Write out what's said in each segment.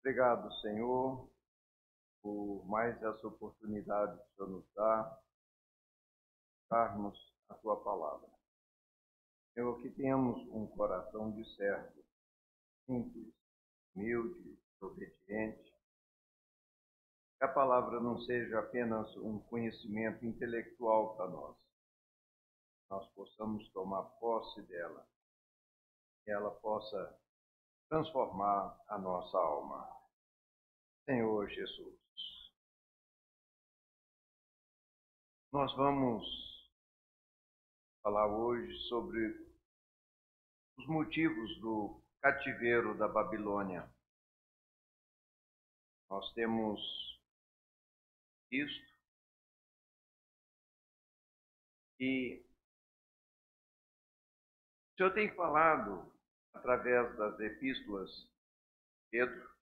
Obrigado, Senhor, por mais essa oportunidade que o Senhor nos dá, darmos a Tua palavra. Senhor, que tenhamos um coração de servo, simples, humilde, obediente. Que a palavra não seja apenas um conhecimento intelectual para nós possamos tomar posse dela, que ela possa transformar a nossa alma. Senhor Jesus, nós vamos falar hoje sobre os motivos do cativeiro da Babilônia. Nós temos visto que o Senhor tem falado através das epístolas de Pedro,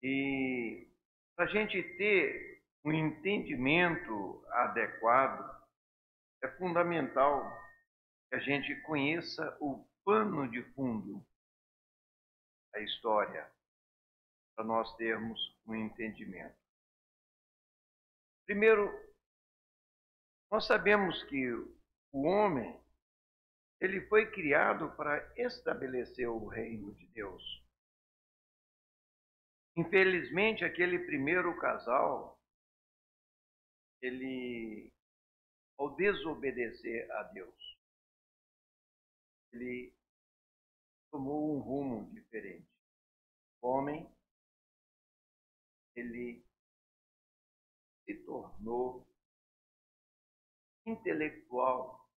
e para a gente ter um entendimento adequado, é fundamental que a gente conheça o pano de fundo da história, para nós termos um entendimento. Primeiro, nós sabemos que o homem, ele foi criado para estabelecer o reino de Deus. Infelizmente, aquele primeiro casal, ele, ao desobedecer a Deus, ele tomou um rumo diferente. O homem, ele se tornou intelectual.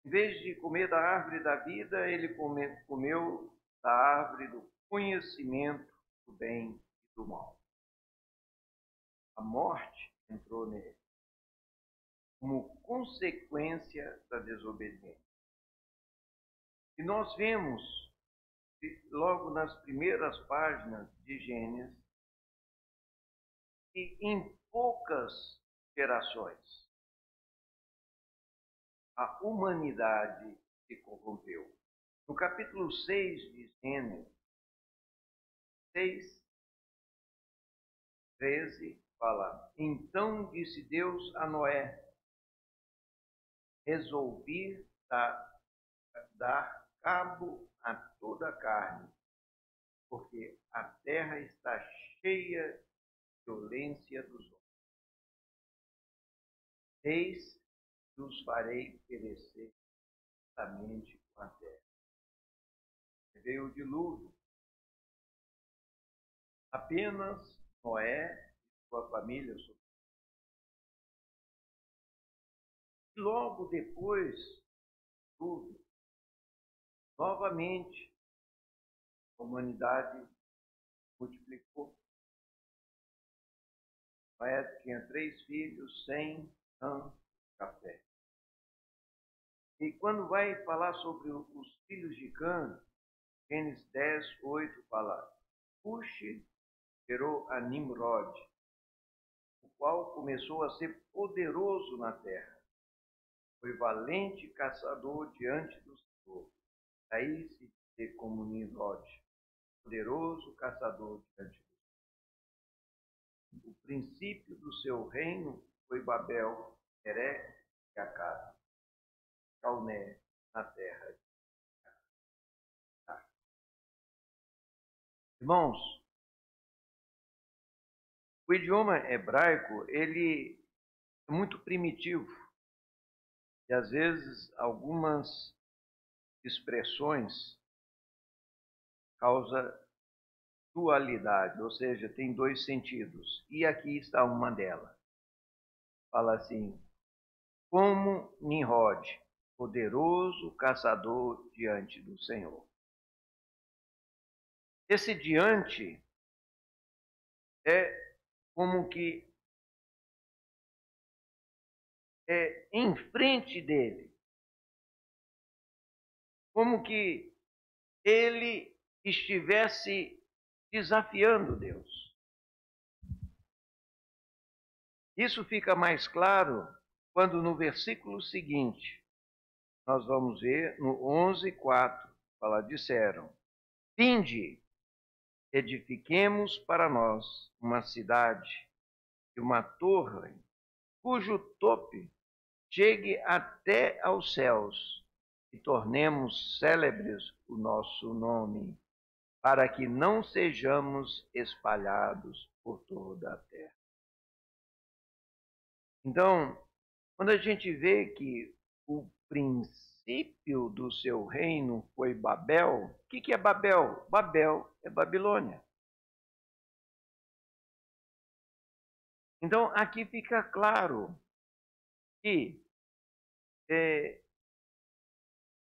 Em vez de comer da árvore da vida, ele comeu da árvore do conhecimento do bem e do mal. A morte entrou nele como consequência da desobediência. E nós vemos, logo nas primeiras páginas de Gênesis, que em poucas gerações a humanidade se corrompeu. No capítulo 6 de Gênesis, 6:13, fala: Então disse Deus a Noé: resolvi dar cabo a toda a carne, porque a terra está cheia de violência dos homens. Eis que os farei perecer juntamente com a terra. Veio o dilúvio. Apenas Noé e sua família sobreviveram. Logo depois do dilúvio, novamente, a humanidade multiplicou. Noé tinha 3 filhos, Sem, Cã e Jafé. E quando vai falar sobre os filhos de Cã, Gênesis 10:8 fala: Cuxi gerou a Nimrod, o qual começou a ser poderoso na terra. Foi valente caçador diante do Senhor. Daí se diz como Nimrod, poderoso caçador diante do Senhor. O princípio do seu reino foi Babel, Eré e Acade, Calné, na terra. Irmãos, o idioma hebraico, ele é muito primitivo. E às vezes algumas expressões causam dualidade, ou seja, tem 2 sentidos. E aqui está uma delas. Fala assim: como Nimrod, poderoso caçador diante do Senhor. Esse diante é como que é em frente dele. Como que ele estivesse desafiando Deus. Isso fica mais claro quando no versículo seguinte, nós vamos ver no 11:4, fala: disseram: Vinde, edifiquemos para nós uma cidade e uma torre cujo tope chegue até aos céus e tornemos célebres o nosso nome, para que não sejamos espalhados por toda a terra. Então, quando a gente vê que o princípio do seu reino foi Babel, o que é Babel? Babel é Babilônia. Então, aqui fica claro que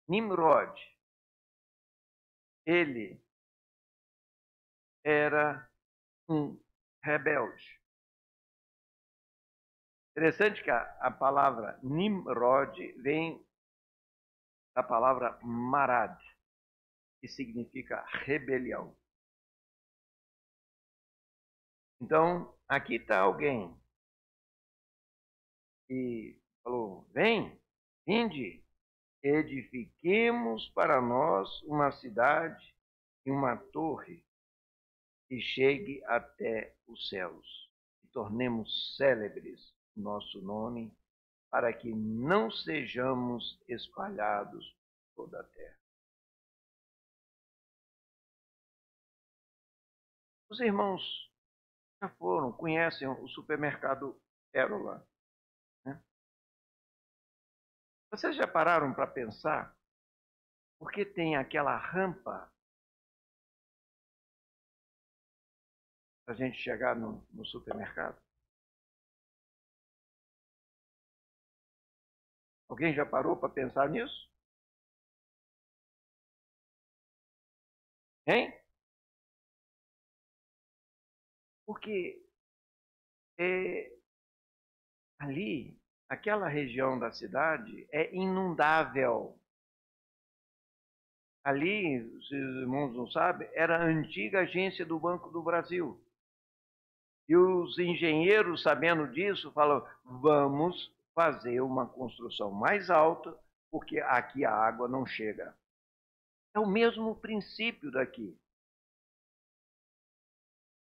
Nimrod, ele era um rebelde. Interessante que a palavra Nimrod vem da palavra Marad, que significa rebelião. Então, aqui está alguém que falou: vinde, edifiquemos para nós uma cidade e uma torre que chegue até os céus e tornemos célebres o nosso nome, para que não sejamos espalhados por toda a terra. Os irmãos já conhecem o supermercado Pérola, né? Vocês já pararam para pensar por que tem aquela rampa para a gente chegar no supermercado? Alguém já parou para pensar nisso? Hein? Porque ali, aquela região da cidade é inundável. Ali, se os irmãos não sabem, era a antiga agência do Banco do Brasil. E os engenheiros, sabendo disso, falam: vamos fazer uma construção mais alta, porque aqui a água não chega. É o mesmo princípio daqui.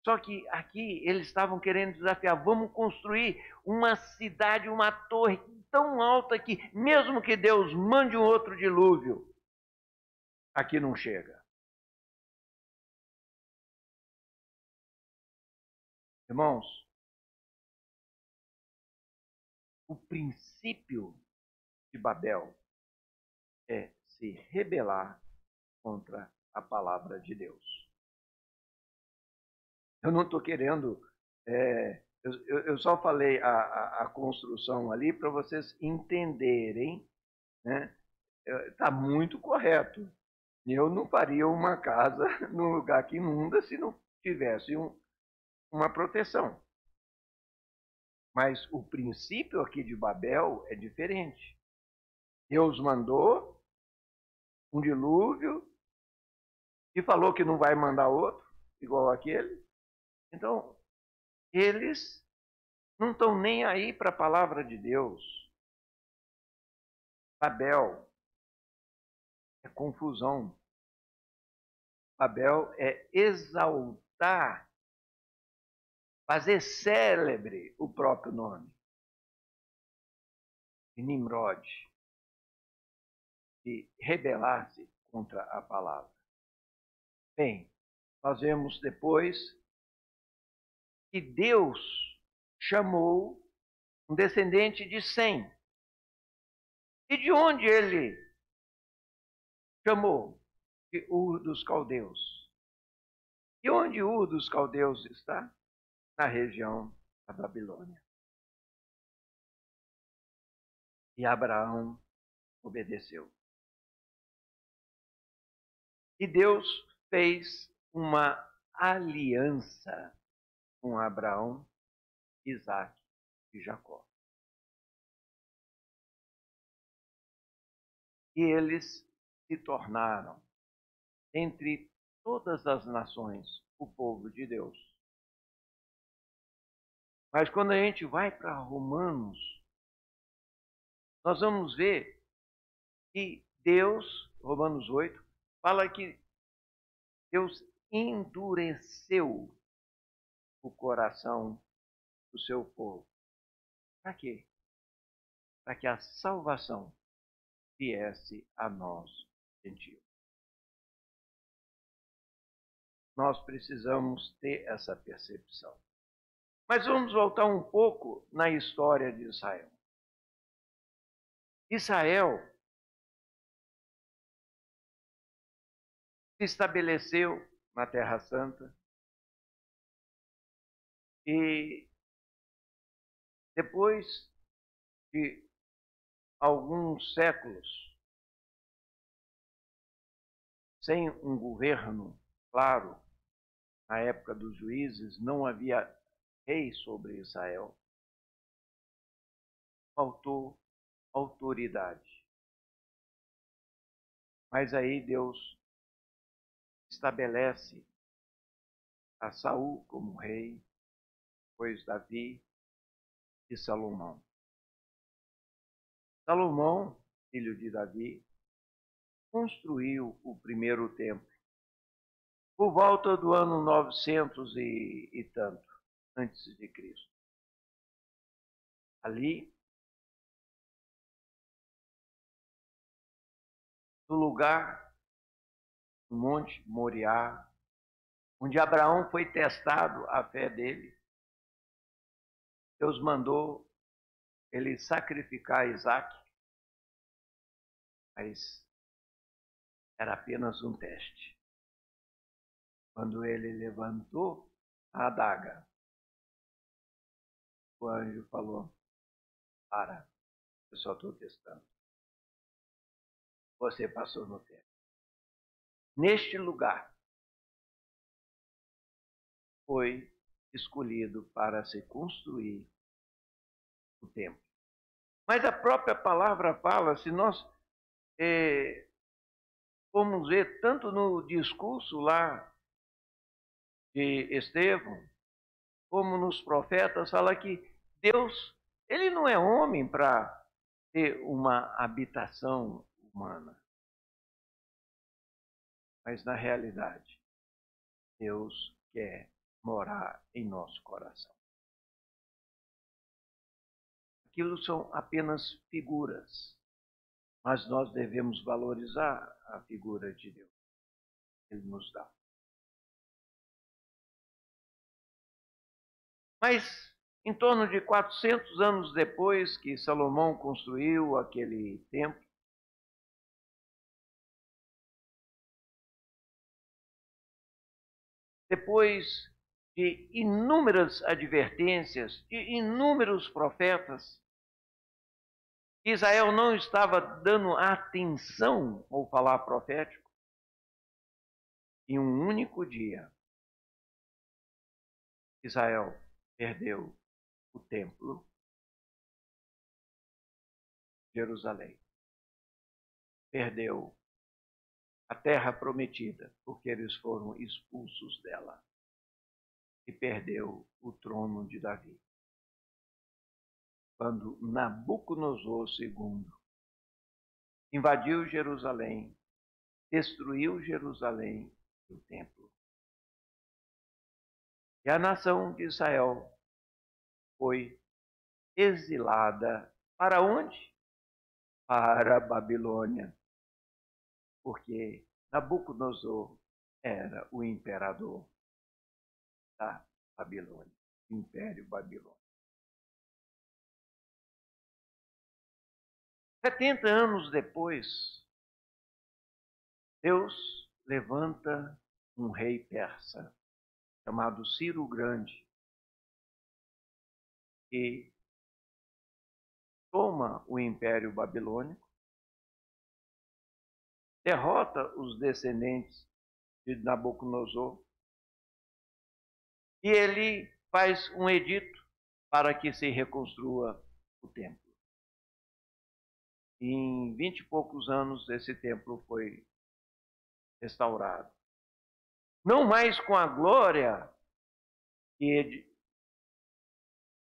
Só que aqui eles estavam querendo desafiar: vamos construir uma cidade, uma torre tão alta que, mesmo que Deus mande um outro dilúvio, aqui não chega. Irmãos, o princípio de Babel é se rebelar contra a palavra de Deus. Eu não estou querendo. Eu só falei a construção ali para vocês entenderem, né? Está muito correto. Eu não faria uma casa num lugar que inunda se não tivesse uma proteção. Mas o princípio aqui de Babel é diferente. Deus mandou um dilúvio e falou que não vai mandar outro, igual aquele. Então, eles não estão nem aí para a palavra de Deus. Babel é confusão. Babel é exaltar, fazer célebre o próprio nome. E Nimrod, de rebelar-se contra a palavra. Bem, nós vemos depois que Deus chamou um descendente de Sem. E de onde ele chamou? De Ur dos Caldeus. E onde Ur dos Caldeus está? Na região da Babilônia. E Abraão obedeceu. E Deus fez uma aliança com Abraão, Isaque e Jacó. E eles se tornaram, entre todas as nações, o povo de Deus. Mas quando a gente vai para Romanos, nós vamos ver que Deus, Romanos 8, fala que Deus endureceu o coração do seu povo. Para quê? Para que a salvação viesse a nós, gentios. Nós precisamos ter essa percepção. Mas vamos voltar um pouco na história de Israel. Israel se estabeleceu na Terra Santa e depois de alguns séculos sem um governo claro, na época dos juízes, não havia rei sobre Israel, faltou autoridade. Mas aí Deus estabelece a Saul como rei, depois Davi e Salomão. Salomão, filho de Davi, construiu o primeiro templo por volta do ano 900 e tanto antes de Cristo. Ali, no lugar do Monte Moriá, onde Abraão foi testado a fé dele, Deus mandou ele sacrificar Isaac, mas era apenas um teste. Quando ele levantou a adaga, o anjo falou: para, eu só estou testando. Você passou no teste. Neste lugar foi escolhido para se construir o templo. Mas a própria palavra fala, se nós formos ver tanto no discurso lá de Estevão, como nos profetas, fala que Deus, ele não é homem para ter uma habitação humana. Mas na realidade, Deus quer morar em nosso coração. Aquilo são apenas figuras, mas nós devemos valorizar a figura de Deus que Ele nos dá. Mas, em torno de 400 anos depois que Salomão construiu aquele templo, depois de inúmeras advertências, de inúmeros profetas, Israel não estava dando atenção ao falar profético. Em um único dia, Israel perdeu o templo de Jerusalém. Perdeu a terra prometida, porque eles foram expulsos dela. E perdeu o trono de Davi. Quando Nabucodonosor II invadiu Jerusalém, destruiu Jerusalém e o templo. E a nação de Israel foi exilada para onde? Para a Babilônia. Porque Nabucodonosor era o imperador da Babilônia, Império Babilônico. 70 anos depois, Deus levanta um rei persa chamado Ciro o Grande e toma o Império Babilônico, derrota os descendentes de Nabucodonosor e ele faz um edito para que se reconstrua o templo. E em 20 e poucos anos esse templo foi restaurado. Não mais com a glória que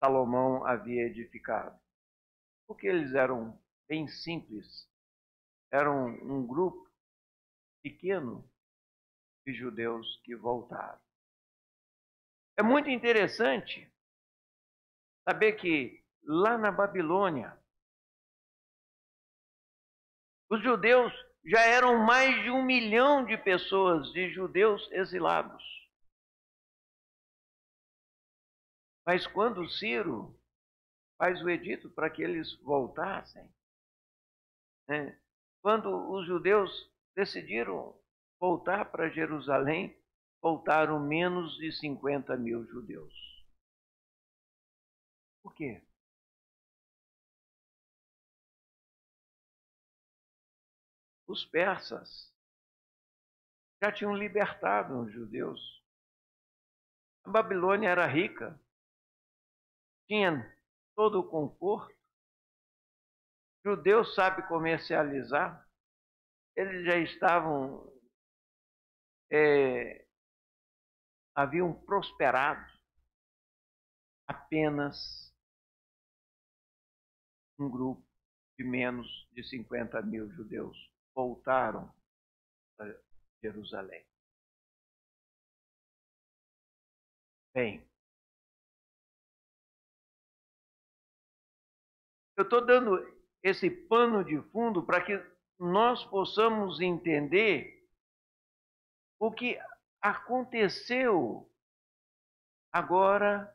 Salomão havia edificado, porque eles eram bem simples, eram um grupo pequeno de judeus que voltaram. É muito interessante saber que lá na Babilônia, os judeus já eram mais de 1 milhão de pessoas, de judeus exilados. Mas quando Ciro faz o edito para que eles voltassem, né? Quando os judeus decidiram voltar para Jerusalém, voltaram menos de 50 mil judeus. Por quê? Os persas já tinham libertado os judeus. A Babilônia era rica, tinha todo o conforto. O judeu sabe comercializar. Eles já estavam, haviam prosperado. Apenas um grupo de menos de 50 mil judeus voltaram para Jerusalém. Bem, eu estou dando esse pano de fundo para que nós possamos entender o que aconteceu agora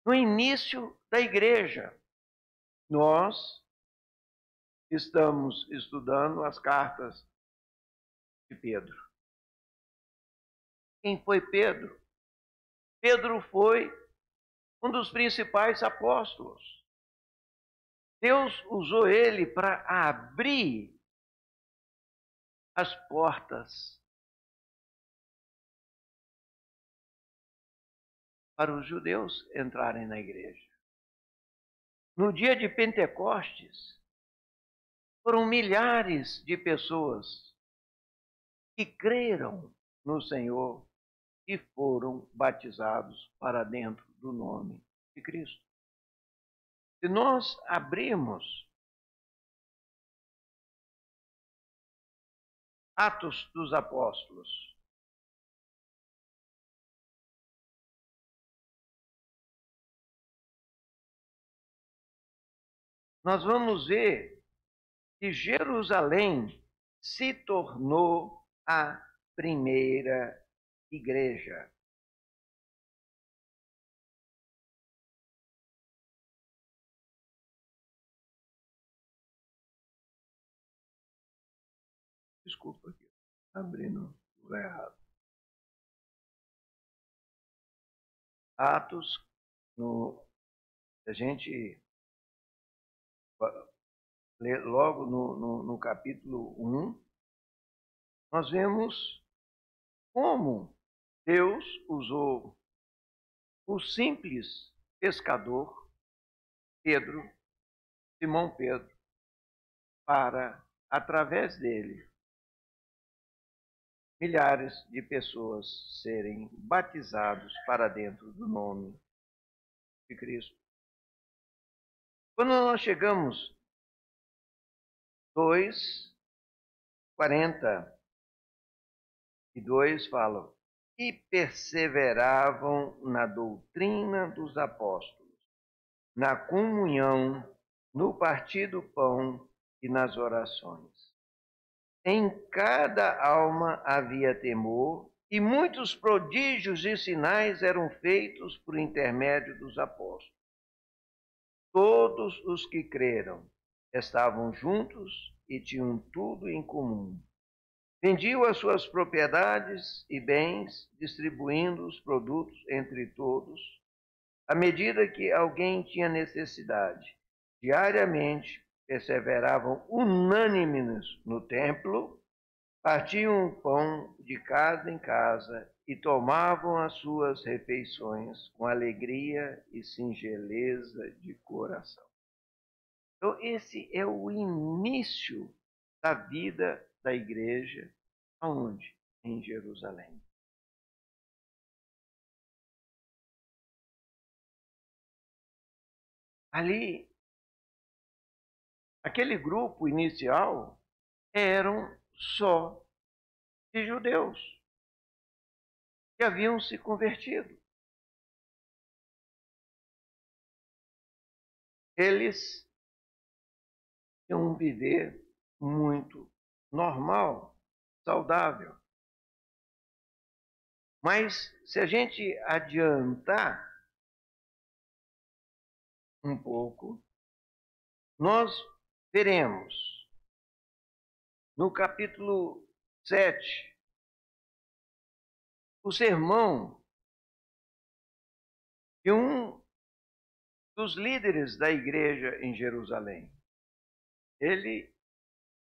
no início da igreja. Nós estamos estudando as cartas de Pedro. Quem foi Pedro? Pedro foi um dos principais apóstolos. Deus usou ele para abrir as portas para os judeus entrarem na igreja. No dia de Pentecostes, foram milhares de pessoas que creram no Senhor e foram batizados para dentro do nome de Cristo. Se nós abrirmos Atos dos Apóstolos, nós vamos ver que Jerusalém se tornou a primeira igreja. Desculpa aqui, abrindo o lugar errado. Atos, a gente lê logo no capítulo 1, nós vemos como Deus usou o simples pescador, Pedro, Simão Pedro, para, através dele, milhares de pessoas serem batizados para dentro do nome de Cristo. Quando nós chegamos 2:42, fala: e perseveravam na doutrina dos apóstolos, na comunhão, no partir do pão e nas orações. Em cada alma havia temor, e muitos prodígios e sinais eram feitos por intermédio dos apóstolos. Todos os que creram estavam juntos e tinham tudo em comum. Vendiam as suas propriedades e bens, distribuindo os produtos entre todos, à medida que alguém tinha necessidade. Diariamente perseveravam unânimes no templo, partiam o pão de casa em casa e tomavam as suas refeições com alegria e singeleza de coração. Então, esse é o início da vida da igreja, aonde? Em Jerusalém. Ali, aquele grupo inicial eram só de judeus que haviam se convertido. Eles tinham um viver muito normal, saudável. Mas se a gente adiantar um pouco, nós veremos no capítulo 7 o sermão de um dos líderes da igreja em Jerusalém. Ele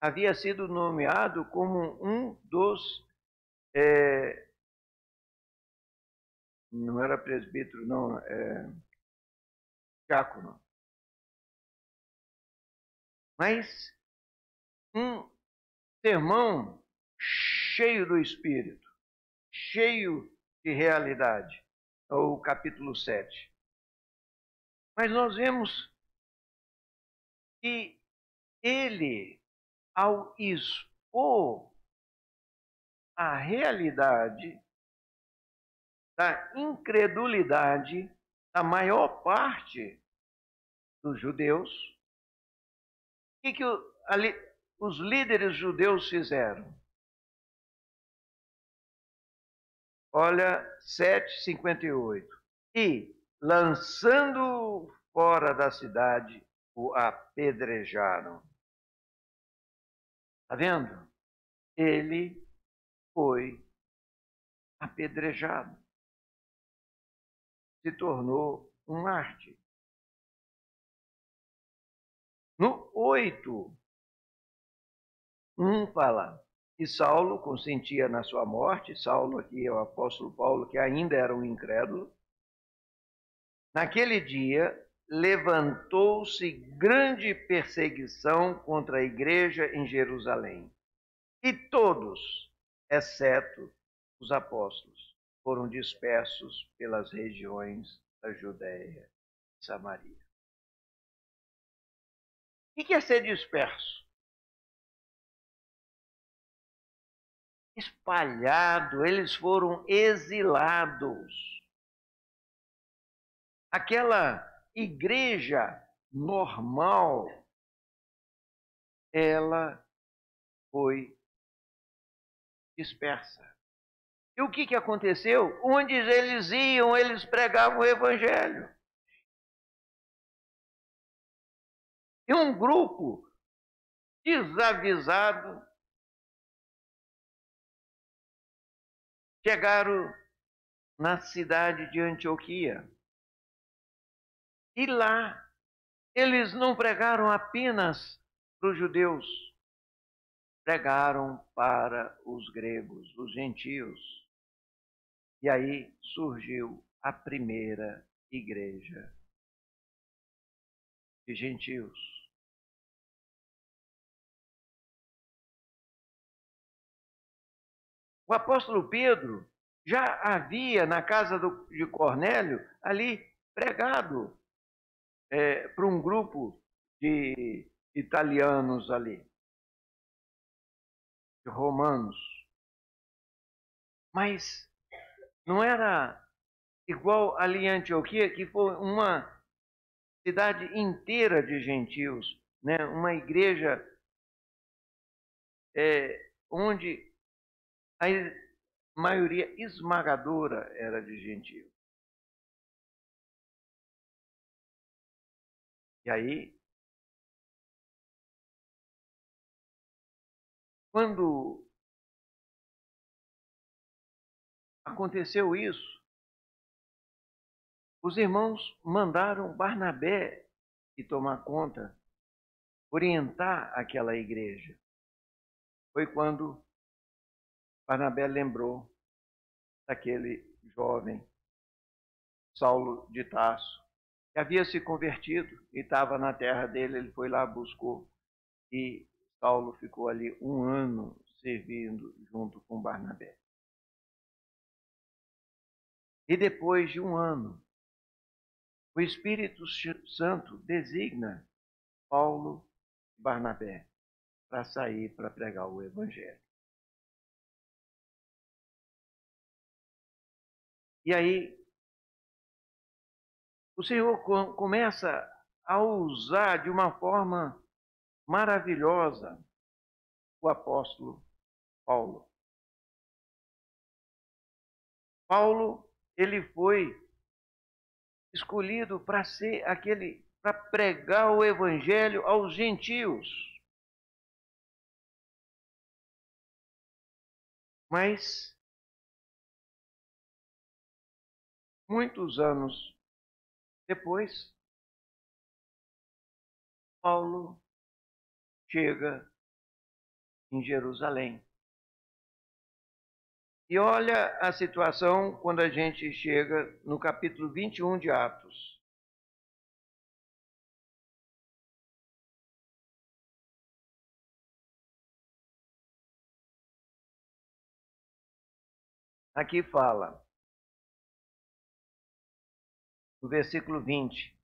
havia sido nomeado como um dos, não era presbítero, não, diácono. Mas um sermão cheio do Espírito, cheio de realidade, é o capítulo 7. Mas nós vemos que ele, ao expor a realidade da incredulidade da maior parte dos judeus, o que os líderes judeus fizeram? Olha, 7:58. E, lançando-o fora da cidade, o apedrejaram. Está vendo? Ele foi apedrejado. Se tornou um mártir. No 8:1 fala, e Saulo consentia na sua morte. Saulo aqui é o apóstolo Paulo, que ainda era um incrédulo. Naquele dia, levantou-se grande perseguição contra a igreja em Jerusalém. E todos, exceto os apóstolos, foram dispersos pelas regiões da Judéia e Samaria. O que é ser disperso? Espalhado, eles foram exilados. Aquela igreja normal, ela foi dispersa. E o que aconteceu? Onde eles iam, eles pregavam o evangelho. E um grupo desavisado chegaram na cidade de Antioquia. E lá, eles não pregaram apenas para os judeus, pregaram para os gregos, os gentios. E aí surgiu a primeira igreja de gentios. O apóstolo Pedro já havia, na casa de Cornélio, ali pregado para um grupo de italianos ali, de romanos. Mas não era igual ali em Antioquia, que foi uma cidade inteira de gentios, né? Uma igreja onde a maioria esmagadora era de gentios. E aí, quando aconteceu isso, os irmãos mandaram Barnabé ir tomar conta, orientar aquela igreja. Foi quando Barnabé lembrou daquele jovem, Saulo de Tarso, que havia se convertido e estava na terra dele. Ele foi lá, buscou, e Saulo ficou ali 1 ano servindo junto com Barnabé. E depois de 1 ano, o Espírito Santo designa Paulo e Barnabé para sair para pregar o Evangelho. E aí, o Senhor começa a usar de uma forma maravilhosa o apóstolo Paulo. Paulo, ele foi escolhido para ser para pregar o evangelho aos gentios. Mas muitos anos depois, Paulo chega em Jerusalém. E olha a situação quando a gente chega no capítulo 21 de Atos. Aqui fala, no versículo 20,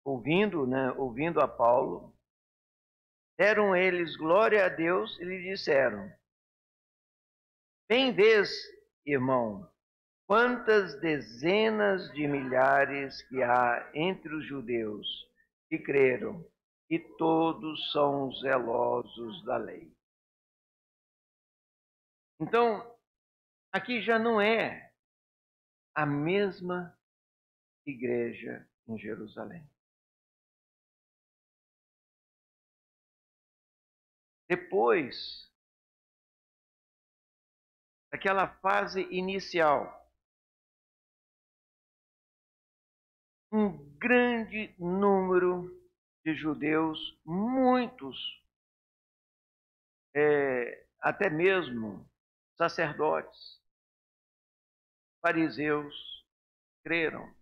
ouvindo a Paulo, deram eles glória a Deus e lhe disseram: bem vês, irmão, quantas dezenas de milhares que há entre os judeus que creram, e todos são zelosos da lei. Então, aqui já não é a mesma igreja em Jerusalém. Depois daquela fase inicial, um grande número de judeus, muitos, até mesmo sacerdotes, fariseus, creram.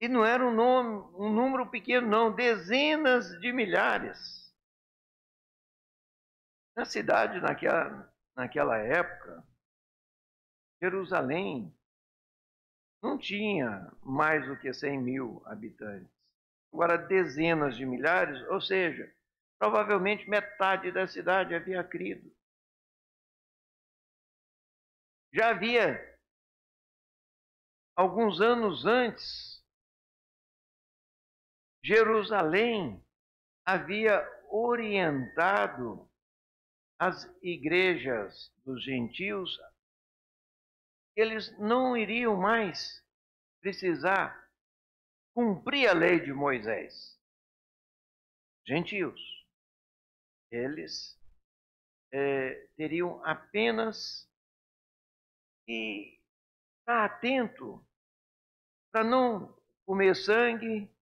E não era um número pequeno, não, dezenas de milhares. Na cidade, naquela época, Jerusalém não tinha mais do que 100 mil habitantes. Agora, dezenas de milhares, ou seja, provavelmente metade da cidade havia crido. Já havia, alguns anos antes, Jerusalém havia orientado as igrejas dos gentios, eles não iriam mais precisar cumprir a lei de Moisés. Gentios, eles teriam apenas que estar atento para não comer sangue,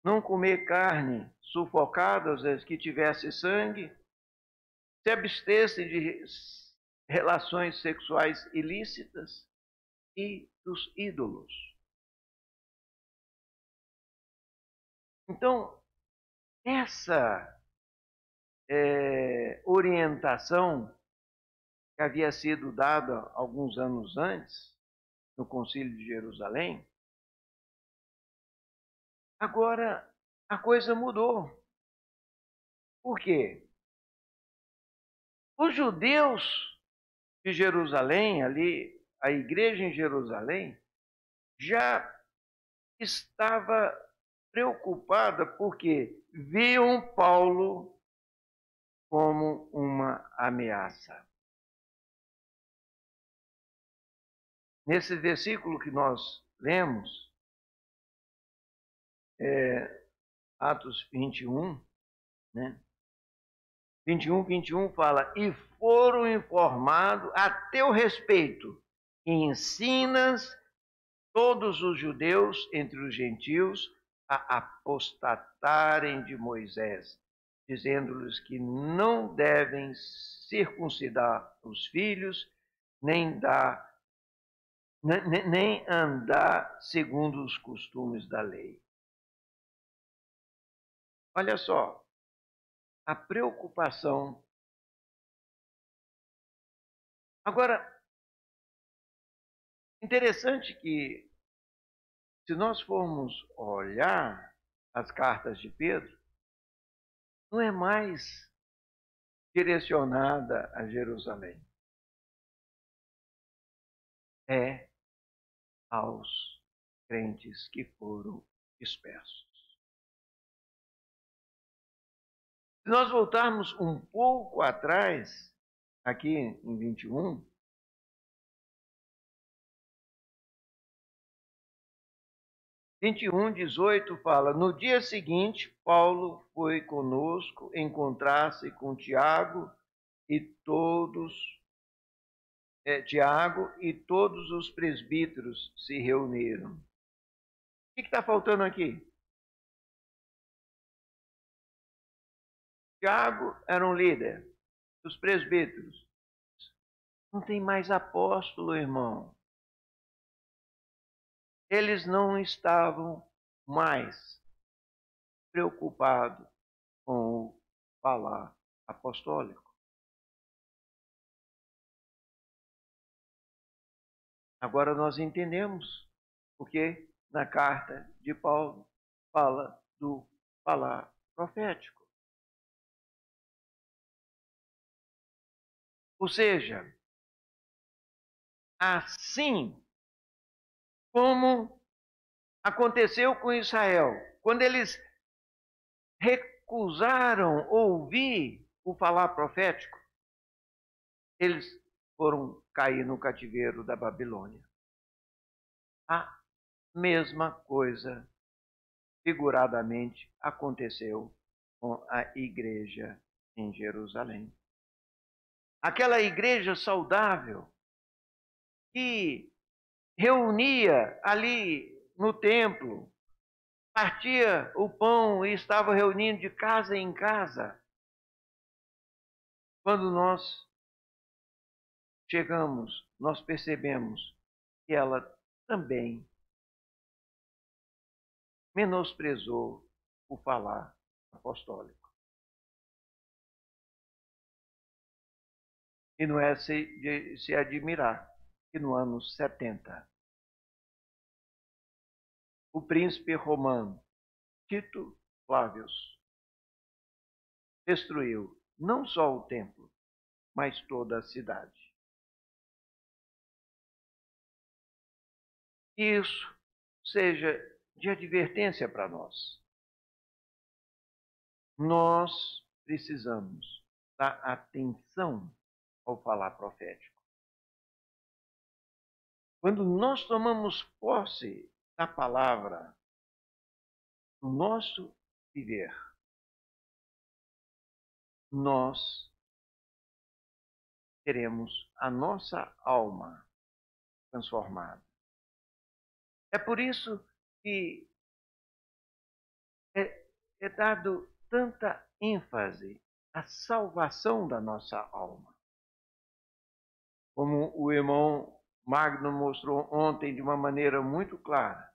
não comer carne sufocada, às vezes que tivesse sangue, se abstessem de relações sexuais ilícitas e dos ídolos. Então, essa orientação que havia sido dada alguns anos antes, no Concílio de Jerusalém, agora a coisa mudou. Por quê? Os judeus de Jerusalém, ali, a igreja em Jerusalém, já estava preocupada porque viam Paulo como uma ameaça. Nesse versículo que nós lemos, Atos 21, né? 21 fala, e foram informados a teu respeito, e ensinas todos os judeus entre os gentios a apostatarem de Moisés, dizendo-lhes que não devem circuncidar os filhos, nem andar segundo os costumes da lei. Olha só, a preocupação. Agora, interessante que, se nós formos olhar as cartas de Pedro, não é mais direcionada a Jerusalém. é aos crentes que foram dispersos. Se nós voltarmos um pouco atrás, aqui em 21, (21, 18) fala: no dia seguinte, Paulo foi conosco encontrar-se com Tiago e todos os presbíteros se reuniram. O que está faltando aqui? Tiago era um líder dos presbíteros. Não tem mais apóstolo, irmão. Eles não estavam mais preocupados com o falar apostólico. Agora nós entendemos porque na carta de Paulo fala do falar profético. Ou seja, assim como aconteceu com Israel, quando eles recusaram ouvir o falar profético, eles foram cair no cativeiro da Babilônia. A mesma coisa, figuradamente, aconteceu com a igreja em Jerusalém. Aquela igreja saudável que reunia ali no templo, partia o pão e estava reunindo de casa em casa. Quando nós chegamos, nós percebemos que ela também menosprezou o falar apostólico. E não é de se admirar que no ano 70, o príncipe romano Tito Flávios destruiu não só o templo, mas toda a cidade. E isso seja de advertência para nós. Nós precisamos dar atenção ao falar profético. Quando nós tomamos posse da palavra no nosso viver, nós teremos a nossa alma transformada. É por isso que é dado tanta ênfase à salvação da nossa alma. Como o irmão Magno mostrou ontem de uma maneira muito clara.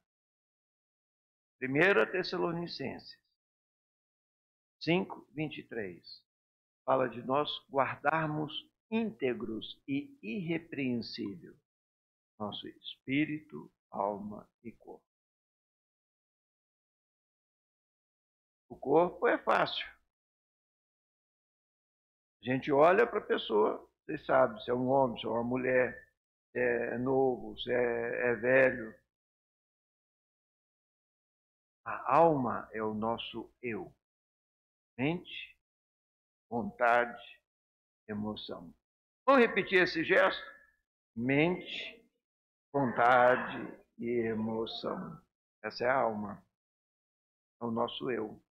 1 Tessalonicenses 5:23 fala de nós guardarmos íntegros e irrepreensível nosso espírito, alma e corpo. O corpo é fácil. A gente olha para a pessoa, você sabe se é um homem, se é uma mulher, se é novo, se é velho. A alma é o nosso eu. Mente, vontade, emoção. Vamos repetir esse gesto? Mente, vontade e emoção. Essa é a alma. É o nosso eu.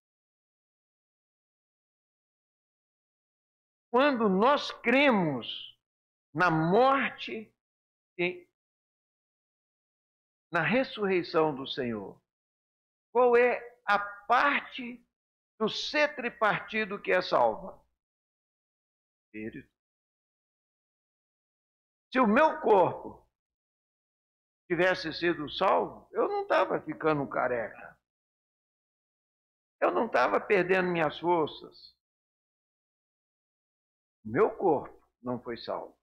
Quando nós cremos na morte e na ressurreição do Senhor, qual é a parte do ser tripartido que é salva? Espírito. Se o meu corpo tivesse sido salvo, eu não estava ficando careca. Eu não estava perdendo minhas forças. O meu corpo não foi salvo.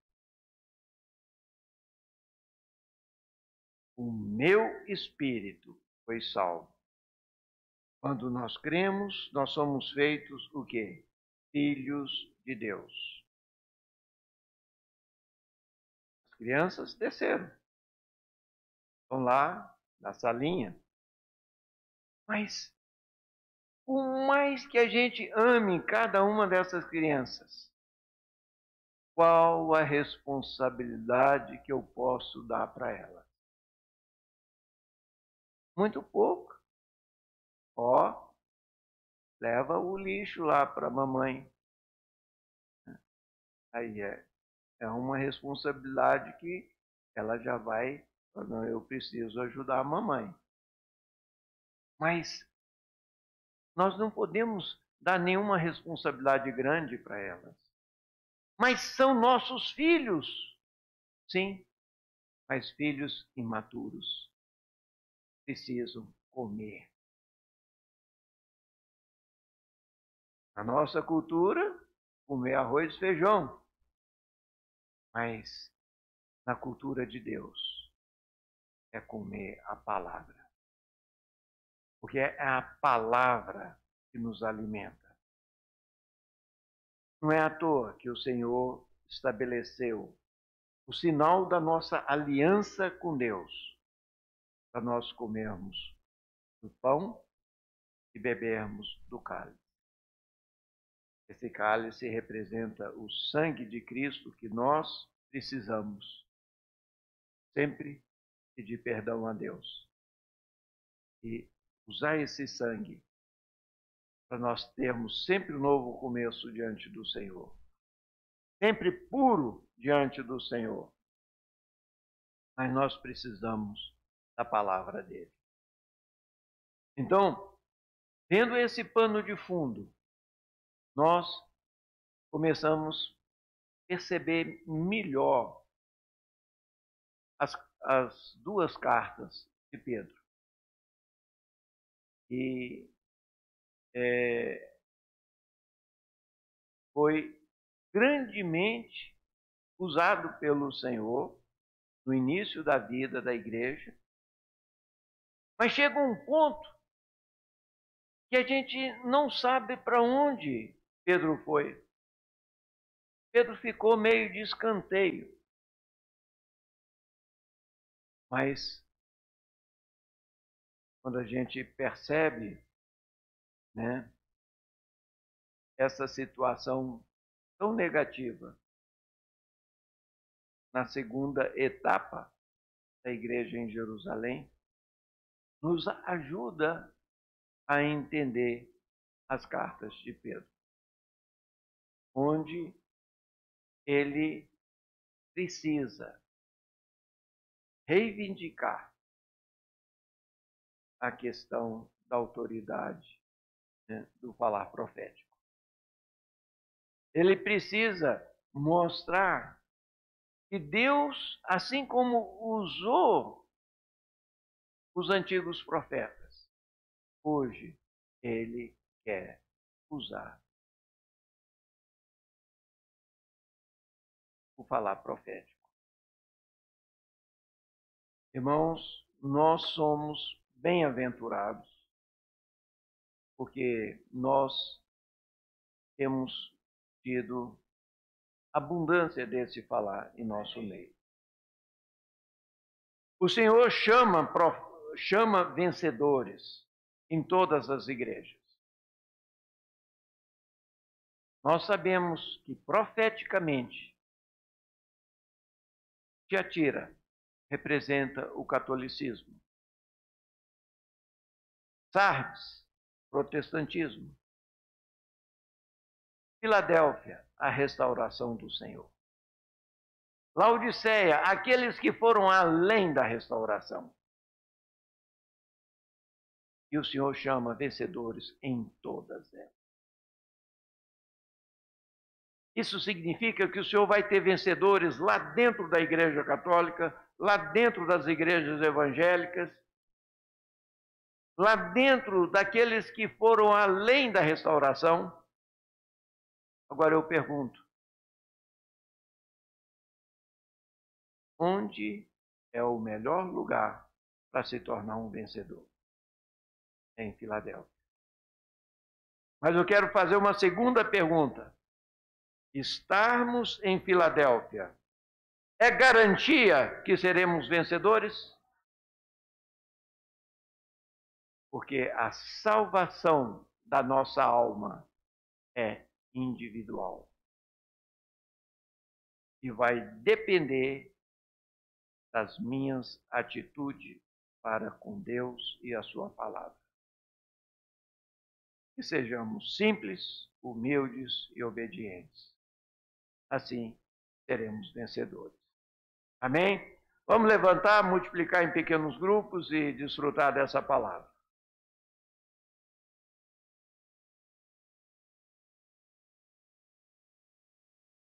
O meu espírito foi salvo. Quando nós cremos, nós somos feitos o quê? Filhos de Deus. As crianças desceram. Estão lá na salinha. Mas, por mais que a gente ame cada uma dessas crianças, qual a responsabilidade que eu posso dar para elas? Muito pouco. Ó, leva o lixo lá para a mamãe. Aí é uma responsabilidade que ela já vai, não, eu preciso ajudar a mamãe. Mas nós não podemos dar nenhuma responsabilidade grande para elas. Mas são nossos filhos. Sim, mas filhos imaturos precisam comer. Na nossa cultura, comer arroz e feijão. Mas na cultura de Deus, é comer a palavra. Porque é a palavra que nos alimenta. Não é à toa que o Senhor estabeleceu o sinal da nossa aliança com Deus, para nós comermos do pão e bebermos do cálice. Esse cálice representa o sangue de Cristo que nós precisamos sempre pedir perdão a Deus e usar esse sangue para nós termos sempre um novo começo diante do Senhor. Sempre puro diante do Senhor. Mas nós precisamos da palavra dele. Então, vendo esse pano de fundo, nós começamos a perceber melhor as duas cartas de Pedro. E foi grandemente usado pelo Senhor no início da vida da igreja. Mas chega um ponto que a gente não sabe para onde Pedro foi. Pedro ficou meio de escanteio. Mas quando a gente percebe, né, essa situação tão negativa na segunda etapa da igreja em Jerusalém, nos ajuda a entender as cartas de Pedro, onde ele precisa reivindicar a questão da autoridade, né, do falar profético. Ele precisa mostrar que Deus, assim como usou os antigos profetas, hoje ele quer usar o falar profético. Irmãos, nós somos bem-aventurados, porque nós temos tido abundância desse falar em nosso meio. O Senhor chama vencedores em todas as igrejas. Nós sabemos que profeticamente Tiatira representa o catolicismo. Sardes, protestantismo. Filadélfia, a restauração do Senhor. Laodiceia, aqueles que foram além da restauração. E o Senhor chama vencedores em todas elas. Isso significa que o Senhor vai ter vencedores lá dentro da Igreja Católica, lá dentro das igrejas evangélicas, lá dentro daqueles que foram além da restauração. Agora eu pergunto, onde é o melhor lugar para se tornar um vencedor? É em Filadélfia. Mas eu quero fazer uma segunda pergunta. Estarmos em Filadélfia é garantia que seremos vencedores? Porque a salvação da nossa alma é individual. E vai depender das minhas atitudes para com Deus e a sua palavra. Que sejamos simples, humildes e obedientes. Assim, seremos vencedores. Amém? Vamos levantar, multiplicar em pequenos grupos e desfrutar dessa palavra.